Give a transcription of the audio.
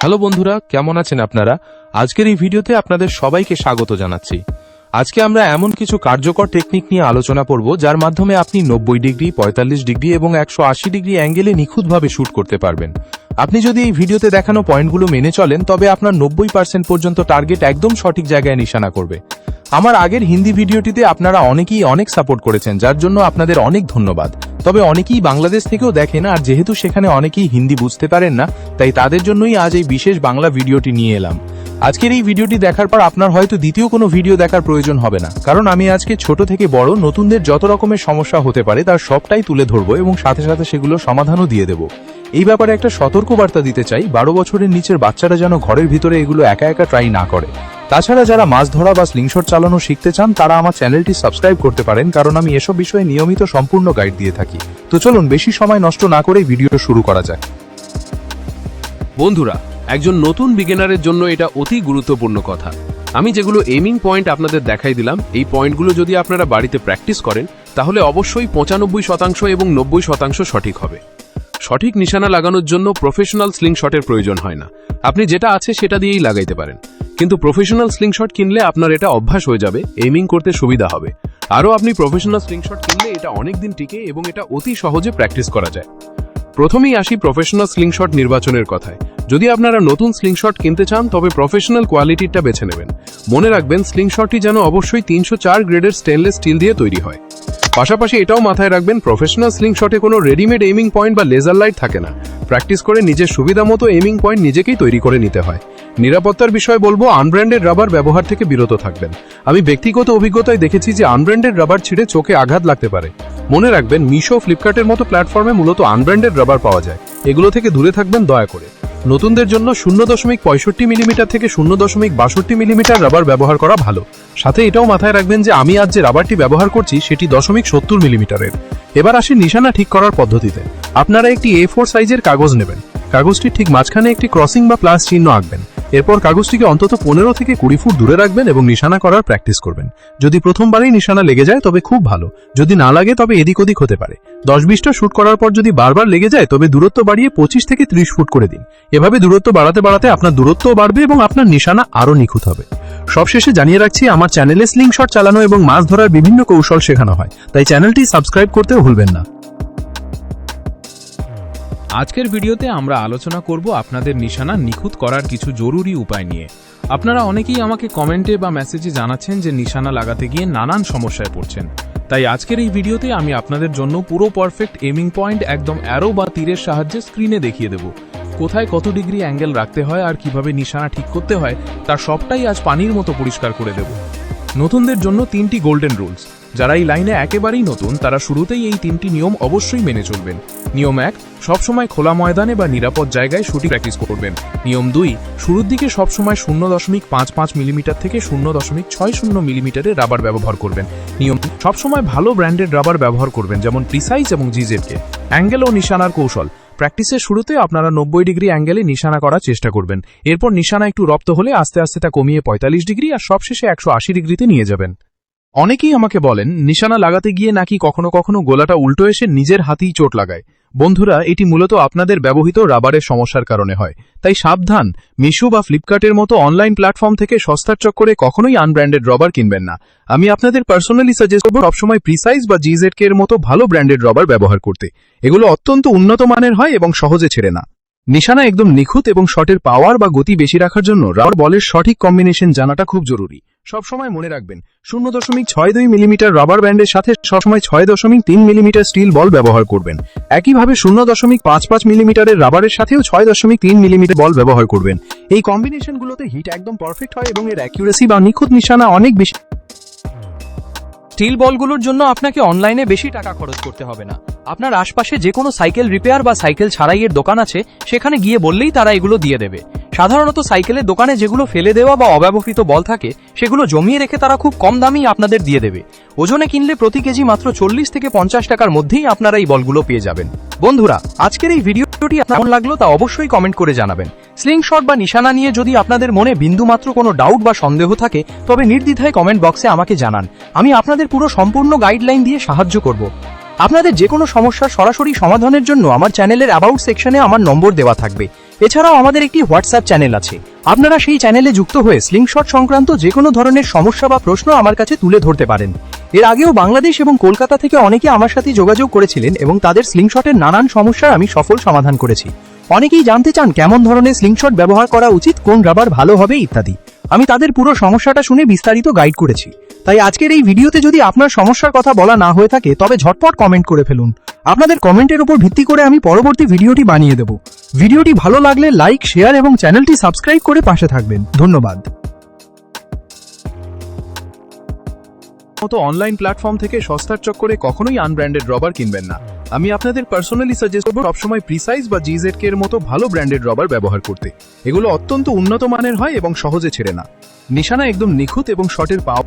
Hello বন্ধুরা, কেমন আছেন আপনারা? আজকের এই ভিডিওতে আপনাদের সবাইকে স্বাগত জানাচ্ছি। আজকে আমরা এমন কিছু কার্যকর টেকনিক নিয়ে আলোচনা করব যার মাধ্যমে আপনি 90 ডিগ্রি, 45 ডিগ্রি এবং 180 ডিগ্রি অ্যাঙ্গেলে নিখুঁতভাবে শুট করতে পারবেন। আপনি যদি এই ভিডিওতে দেখানো পয়েন্টগুলো মেনে চলেন তবে আপনার 90% পর্যন্ত টার্গেট একদম সঠিক জায়গায় নিশানা করবে। আমার আগের হিন্দি ভিডিওটিতে আপনারা অনেকেই অনেক সাপোর্ট করেছেন, যার জন্য আপনাদের অনেক ধন্যবাদ। তবে অনেকেই বাংলাদেশ থেকেও দেখেন, আর যেহেতু সেখানে অনেকেই হিন্দি বুঝতে পারেন না, তাই তাদের জন্যই আজ এই বিশেষ বাংলা ভিডিওটি নিয়ে এলাম। আজকের এই ভিডিওটি দেখার পর আপনার হয়তো দ্বিতীয় কোনো ভিডিও দেখার প্রয়োজন হবে না, কারণ আমি আজকে ছোট থেকে বড় নতুনদের যত রকমের সমস্যা হতে পারে তার সবটাই তুলে ধরবো এবং সাথে সাথে সেগুলো সমাধানও দিয়ে দেব। এই ব্যাপারে একটা সতর্কবার্তা দিতে চাই, 12 বছরের নিচের বাচ্চারা যেন ঘরের ভিতরে এগুলো একা একা ট্রাই না করে। তাছাড়া যারা মাছ ধরা বা স্লিংশট চালানো শিখতে চান তারা আমার চ্যানেলটি সাবস্ক্রাইব করতে পারেন, কারণ আমি এসব বিষয়ে নিয়মিত সম্পূর্ণ গাইড দিয়ে থাকি। তো চলুন বেশি সময় নষ্ট না করে ভিডিওটা শুরু করা যাক। বন্ধুরা, একজন নতুন বিগিনারের জন্য এটা অতি গুরুত্বপূর্ণ কথা। আমি যেগুলো এইমিং পয়েন্ট আপনাদের দেখাই দিলাম, এই পয়েন্টগুলো যদি আপনারা বাড়িতে প্র্যাকটিস করেন তাহলে অবশ্যই 95% এবং 90% সঠিক হবে। সঠিক নিশানা লাগানোর জন্য প্রফেশনাল স্লিংশটের প্রয়োজন হয় না, আপনি যেটা আছে সেটা দিয়েই লাগাইতে পারেন। কিন্তু প্রফেশনাল স্লিংশট কিনলে আপনার এটা অভ্যাস হয়ে যাবে, এইমিং করতে সুবিধা হবে। আরও আপনি প্রফেশনাল স্লিংশট কিনলে এটা অনেক দিন টিকে এবং এটা অতি সহজে প্র্যাকটিস করা যায়। প্রথমেই আসি প্রফেশনাল স্লিংশট নির্বাচনের কথায়। যদি আপনারা নতুন স্লিংশট কিনতে চান তবে প্রফেশনাল কোয়ালিটিটা বেছে নেবেন। মনে রাখবেন স্লিংশটটি যেন অবশ্যই 304 গ্রেডের স্টেনলেস স্টিল দিয়ে তৈরি হয়। পাশাপাশি এটাও মাথায় রাখবেন, প্রফেশনাল স্লিংশটে কোনো রেডিমেড এইমিং পয়েন্ট বা লেজার লাইট থাকে না। প্র্যাকটিস করে নিজের সুবিধা মতো এইমিং পয়েন্ট নিজেকেই তৈরি করে নিতে হয়। নিরাপত্তার বিষয় বলবো, আনব্র্যান্ডেড রাবার ব্যবহার থেকে বিরত থাকবেন। আমি ব্যক্তিগত অভিজ্ঞতায় দেখেছি যে আনব্র্যান্ডেড রাবার ছিঁড়ে চোখে আঘাত লাগতে পারে। মনে রাখবেন, মিশো, ফ্লিপকার্টের মতো প্ল্যাটফর্মে মূলত আনব্র্যান্ডেড রাবার পাওয়া যায়, এগুলো থেকে দূরে থাকবেন দয়া করে। নতুনদের জন্য 0.65 মিলিমিটার থেকে 0.62 মিলিমিটার রাবার ব্যবহার করা ভালো। সাথে এটাও মাথায় রাখবেন যে আমি আজ যে রাবারটি ব্যবহার করছি সেটি 0.70 মিলিমিটারের। এবার আসি নিশানা ঠিক করার পদ্ধতিতে। আপনারা একটি A4 সাইজের কাগজ নেবেন। কাগজটির ঠিক মাঝখানে একটি ক্রসিং বা প্লাস চিহ্ন আঁকবেন। এরপর কাগজটিকে অন্তত 15 থেকে 20 ফুট দূরে রাখবেন এবং নিশানা করার প্র্যাকটিস করবেন। যদি প্রথমবারেই নিশানা লেগে যায় তবে খুব ভালো, যদি না লাগে তবে এদিক ওদিক হতে পারে। 10-20টা শুট করার পর যদি বারবার লেগে যায় তবে দূরত্ব বাড়িয়ে 25 থেকে 30 ফুট করে দিন। এভাবে দূরত্ব বাড়াতে বাড়াতে আপনার দূরত্বও বাড়বে এবং আপনার নিশানা আরও নিখুঁত হবে। সবশেষে জানিয়ে রাখছি, আমার চ্যানেলে স্লিংশট চালানো এবং মাছ ধরার বিভিন্ন কৌশল শেখানো হয়, তাই চ্যানেলটি সাবস্ক্রাইব করতেও ভুলবেন না। আজকের ভিডিওতে আমরা আলোচনা করব আপনাদের নিশানা নিখুঁত করার কিছু জরুরি উপায় নিয়ে। আপনারা অনেকেই আমাকে কমেন্টে বা মেসেজে জানাচ্ছেন যে নিশানা লাগাতে গিয়ে নানান সমস্যায় পড়ছেন। তাই আজকের এই ভিডিওতে আমি আপনাদের জন্য পুরো পারফেক্ট এইমিং পয়েন্ট একদম অ্যারো বা তীরের সাহায্যে স্ক্রিনে দেখিয়ে দেব। কোথায় কত ডিগ্রি অ্যাঙ্গেল রাখতে হয় আর কিভাবে নিশানা ঠিক করতে হয় তার সবটাই আজ পানির মতো পরিষ্কার করে দেব। নতুনদের জন্য 3টি গোল্ডেন রুলস। যারা এই লাইনে একেবারেই নতুন তারা শুরুতেই এই 3টি নিয়ম অবশ্যই মেনে চলবেন। নিয়ম 1, সবসময় খোলা ময়দানে বা নিরাপদ জায়গায় শুটিং প্র্যাকটিস করবেন। নিয়ম 2, শুরুর দিকে সবসময় 0.55 মিলিমিটার থেকে 0.60 মিলিমিটারের রাবার ব্যবহার করবেন। নিয়ম 3, সবসময় ভালো ব্র্যান্ডেড রাবার ব্যবহার করবেন, যেমন প্রিসাইজ এবং জিজেডকে। অ্যাঙ্গেল ও নিশানার কৌশল। প্র্যাকটিসের শুরুতে আপনারা 90 ডিগ্রি অ্যাঙ্গেলে নিশানা করার চেষ্টা করবেন। এরপর নিশানা একটু রপ্ত হলে আস্তে আস্তে তা কমিয়ে 45 ডিগ্রি আর সবশেষে 180 ডিগ্রিতে নিয়ে যাবেন। অনেকেই আমাকে বলেন নিশানা লাগাতে গিয়ে নাকি কখনো কখনো গোলাটা উল্টো এসে নিজের হাতেই চোট লাগায়। বন্ধুরা, এটি মূলত আপনাদের ব্যবহৃত রাবারের সমস্যার কারণে হয়। তাই সাবধান, মিশো বা ফ্লিপকার্টের মতো অনলাইন প্ল্যাটফর্ম থেকে সস্তার চক্করে কখনোই আনব্র্যান্ডেড রাবার কিনবেন না। আমি আপনাদের পার্সোনালি সাজেস্ট করব সবসময় প্রিসাইজ বা জিজেডকে এর মতো ভালো ব্র্যান্ডেড রাবার ব্যবহার করতে। এগুলো অত্যন্ত উন্নত মানের হয় এবং সহজে ছেড়ে না। নিশানা একদম নিখুঁত এবং শটের পাওয়ার বা গতি বেশি রাখার জন্য রাবার বলের সঠিক কম্বিনেশন জানাটা খুব জরুরি। সবসময় মনে রাখবেন, 0.62 মিলিমিটার রাবার ব্যান্ডের সাথে সবসময় 6.3 মিলিমিটার স্টিল বল ব্যবহার করবেন। একইভাবে 0.55 মিলিমিটারের রাবারের সাথেও 6.3 মিলিমিটার বল ব্যবহার করবেন। এই কম্বিনেশনগুলোতে হিট একদম পারফেক্ট হয় এবং এর অ্যাকুরেসি বা নিখুঁত নিশানা অনেক বেশি। স্টিল বলগুলোর জন্য আপনাকে অনলাইনে বেশি টাকা খরচ করতে হবে না। আপনার আশপাশে যে কোনো সাইকেল রিপেয়ার বা সাইকেল ছাড়াইয়ের দোকান আছে, সেখানে গিয়ে বললেই তারা এগুলো দিয়ে দেবে। সাধারণত সাইকেলের দোকানে যেগুলো ফেলে দেওয়া বা অব্যবহৃত বল থাকে সেগুলো জমিয়ে রেখে তারা খুব কম দামেই আপনাদের দিয়ে দেবে। ওজনে কিনলে প্রতি কেজি মাত্র 40 থেকে 50 টাকার মধ্যেই আপনারা এই বলগুলো পেয়ে যাবেন। বন্ধুরা, আজকের এই ভিডিওটি আপনার কেমন লাগলো তা অবশ্যই কমেন্ট করে জানাবেন। স্লিংশট বা নিশানা নিয়ে যদি আপনাদের মনে বিন্দুমাত্র কোনো ডাউট বা সন্দেহ থাকে তবে নির্দ্বিধায় কমেন্ট বক্সে আমাকে জানান। আমি আপনাদের পুরো সম্পূর্ণ গাইডলাইন দিয়ে সাহায্য করব। আপনাদের যে কোনো সমস্যার সরাসরি সমাধানের জন্য আমার চ্যানেলের অ্যাবাউট সেকশনে আমার নম্বর দেওয়া থাকবে। এছাড়াও আমাদের একটি হোয়াটসঅ্যাপ চ্যানেল আছে, আপনারা সেই চ্যানেলে যুক্ত হয়ে স্লিংশট সংক্রান্ত যে কোনো ধরনের সমস্যা বা প্রশ্ন আমার কাছে তুলে ধরতে পারেন। এর আগেও বাংলাদেশ এবং কলকাতা থেকে অনেকে আমার সাথে যোগাযোগ করেছিলেন এবং তাদের স্লিংশটের নানান সমস্যার আমি সফল সমাধান করেছি। অনেকেই জানতে চান কেমন ধরনের স্লিংশট ব্যবহার করা উচিত, কোন রাবার ভালো হবে ইত্যাদি। আমি তাদের পুরো সমস্যাটা শুনে বিস্তারিত গাইড করেছি। তাই আজকের এই ভিডিওতে যদি আপনার সমস্যার কথা বলা না হয়ে থাকে তবে ঝটপট কমেন্ট করে ফেলুন। আপনাদের কমেন্টের উপর ভিত্তি করে আমি পরবর্তী ভিডিওটি বানিয়ে দেব। ভিডিওটি ভালো লাগলে লাইক, শেয়ার এবং চ্যানেলটি সাবস্ক্রাইব করে পাশে থাকবেন। ধন্যবাদ। মতো অনলাইন প্ল্যাটফর্ম থেকে সস্তার চক্করে কখনোই আনব্র্যান্ডেড রবার কিনবেন না। আমি আপনাদের পার্সোনালি সাজেস্ট করব সবসময় প্রিসাইজ বা GZK এর মতো ভালো ব্র্যান্ডেড রবার ব্যবহার করতে। এগুলো অত্যন্ত উন্নত মানের হয় এবং সহজে ছেড়ে না। নিশানা একদম নিখুঁত এবং শটের পাওয়া